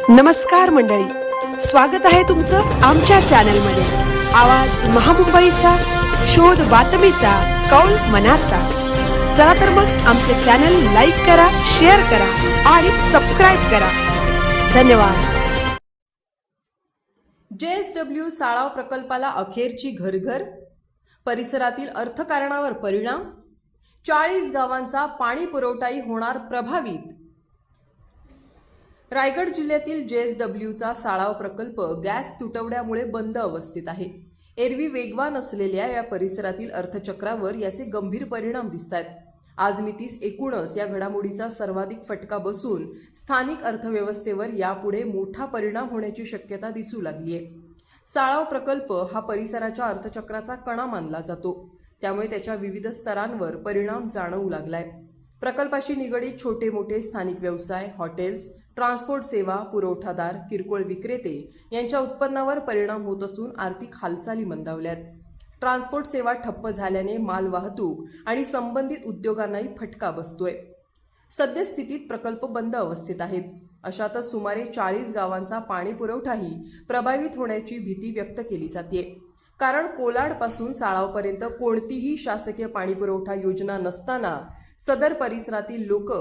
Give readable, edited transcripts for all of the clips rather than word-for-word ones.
नमस्कार मंडळी, स्वागत आहे तुमचं आमच्या चॅनलमध्ये। आवाज महामुंबईचा, शोध बातमीचा, कौल मनाचा। चला तर मग आमचे चॅनल लाईक करा, शेअर करा आणि सबस्क्राइब करा। धन्यवाद। JSW साळाव प्रकल्पाला अखेरची घरघर, परिसरातील अर्थकारणावर परिणाम, 40 गावांचा पाणी पुरवठाही होणार प्रभावित। रायगड जिल्ह्यातील JSWचा साळाव प्रकल्प गॅस तुटवड्यामुळे बंद अवस्थेत आहे। एरवी वेगवान असलेल्या या परिसरातील अर्थचक्रावर याचे गंभीर परिणाम दिसतात। आज मितीस एकूणच या घडामोडीचा सर्वाधिक फटका बसून स्थानिक अर्थव्यवस्थेवर यापुढे मोठा परिणाम होण्याची शक्यता दिसू लागली आहे। साळाव प्रकल्प हा परिसराच्या अर्थचक्राचा कणा मानला जातो, त्यामुळे त्याच्या विविध स्तरांवर परिणाम जाणवू लागलाय। प्रकल्पाशी निगडीत छोटे मोठे स्थानिक व्यवसाय, हॉटेल्स, ट्रान्सपोर्ट सेवा, पुरवठादार, किरकोळ विक्रेते यांच्या उत्पन्नावर परिणाम होत असून आर्थिक हालचाली मंदावल्यात। ट्रान्सपोर्ट सेवा ठप्प झाल्याने माल वाहतूक आणि संबंधित उद्योगांनाही फटका बसतोय। सद्यस्थितीत प्रकल्प बंद अवस्थेत आहेत। अशातच सुमारे 40 गावांचा पाणी पुरवठाही प्रभावित होण्याची भीती व्यक्त केली जाते, कारण कोलाडपासून साळावपर्यंत कोणतीही शासकीय पाणी पुरवठा योजना नसताना सदर परिसरातील लोक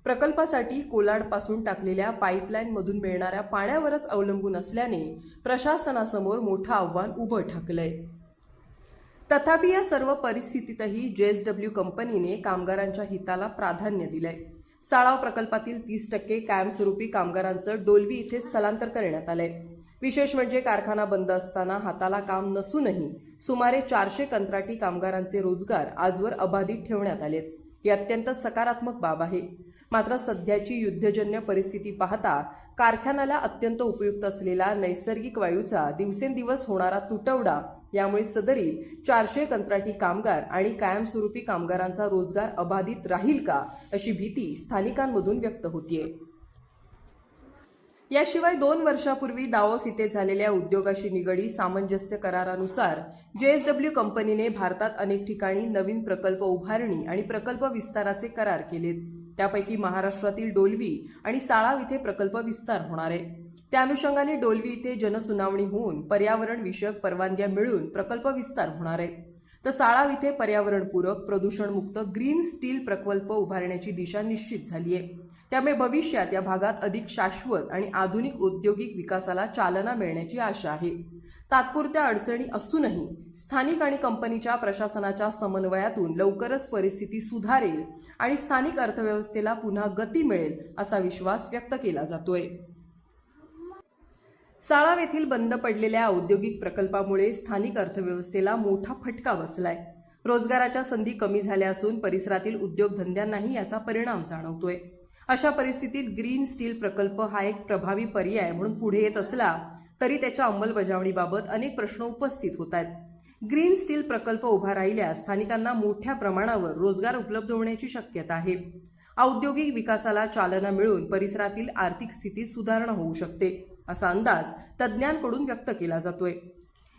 प्रकल्पासाठी कोलाडपासून टाकलेल्या पाईपलाईनमधून मिळणाऱ्या पाण्यावरच अवलंबून असल्याने प्रशासनासमोर मोठं आव्हान उभं ठाकलंय। तथापि या सर्व परिस्थितीतही JSW कंपनीने कामगारांच्या हिताला प्राधान्य दिलंय। साळाव प्रकल्पातील 30% कायमस्वरूपी कामगारांचं डोलवी इथे स्थलांतर करण्यात आलंय। विशेष म्हणजे कारखाना बंद असताना हाताला काम नसूनही सुमारे 400 कंत्राटी कामगारांचे रोजगार आजवर अबाधित ठेवण्यात आलेत। ही अत्यंत सकारात्मक बाब आहे। मात्र सध्याची युद्धजन्य परिस्थिती पाहता कारखान्याला अत्यंत उपयुक्त असलेला नैसर्गिक वायूचा दिवसेंदिवस होणारा तुटवडा यामुळे सदरील 400 कंत्राटी कामगार आणि कायमस्वरूपी कामगारांचा रोजगार अबाधित राहील का, अशी भीती स्थानिकांमधून व्यक्त होतीये। याशिवाय 2 वर्षापूर्वी दावोस इथे झालेल्या उद्योगाशी निगडीत सामंजस्य करारानुसार JSW कंपनीने भारतात अनेक ठिकाणी नवीन प्रकल्प उभारणी आणि प्रकल्प विस्ताराचे करार केलेत। त्यापैकी महाराष्ट्रातील डोलवी आणि साळाव इथे प्रकल्प विस्तार होणार आहे। त्या अनुषंगाने डोलवी इथे जनसुनावणी होऊन पर्यावरण विषयक परवानग्या मिळून प्रकल्प विस्तार होणार आहे, तर साळाव इथे पर्यावरणपूरक, प्रदूषणमुक्त ग्रीन स्टील प्रकल्प उभारण्याची दिशा निश्चित झाली आहे। त्यामुळे भविष्यात या भागात अधिक शाश्वत आणि आधुनिक औद्योगिक विकासाला चालना मिळण्याची आशा आहे। तात्पुरत्या अडचणी असूनही स्थानिक आणि कंपनीच्या प्रशासनाच्या समन्वयातून लवकरच परिस्थिती सुधारेल आणि स्थानिक अर्थव्यवस्थेला पुन्हा गती मिळेल असा विश्वास व्यक्त केला जातोय। साळाव येथील बंद पडलेल्या औद्योगिक प्रकल्पामुळे स्थानिक अर्थव्यवस्थेला मोठा फटका बसलाय। रोजगाराच्या संधी कमी झाल्या असून परिसरातील उद्योगधंद्यांनाही याचा परिणाम जाणवतोय। अशा परिस्थितीत ग्रीन स्टील प्रकल्प हा एक प्रभावी पर्याय म्हणून पुढे येत असला तरी त्याच्या अंमलबजावणीबाबत अनेक प्रश्न उपस्थित होत आहेत। ग्रीन स्टील प्रकल्प उभा राहिल्यास स्थानिकांना मोठ्या प्रमाणावर रोजगार उपलब्ध होण्याची शक्यता आहे। औद्योगिक विकासाला चालना मिळून परिसरातील आर्थिक स्थितीत सुधारणा होऊ शकते, असा अंदाज तज्ज्ञांकडून व्यक्त केला जातोय।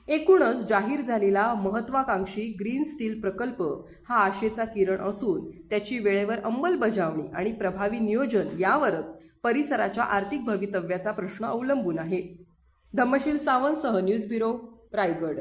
एकूणच जाहीर झालेला महत्त्वाकांक्षी ग्रीन स्टील प्रकल्प हा आशेचा किरण असून त्याची वेळेवर अंमलबजावणी आणि प्रभावी नियोजन यावरच परिसराच्या आर्थिक भवितव्याचा प्रश्न अवलंबून आहे। धम्मशील सावंतसह न्यूज ब्युरो, रायगड।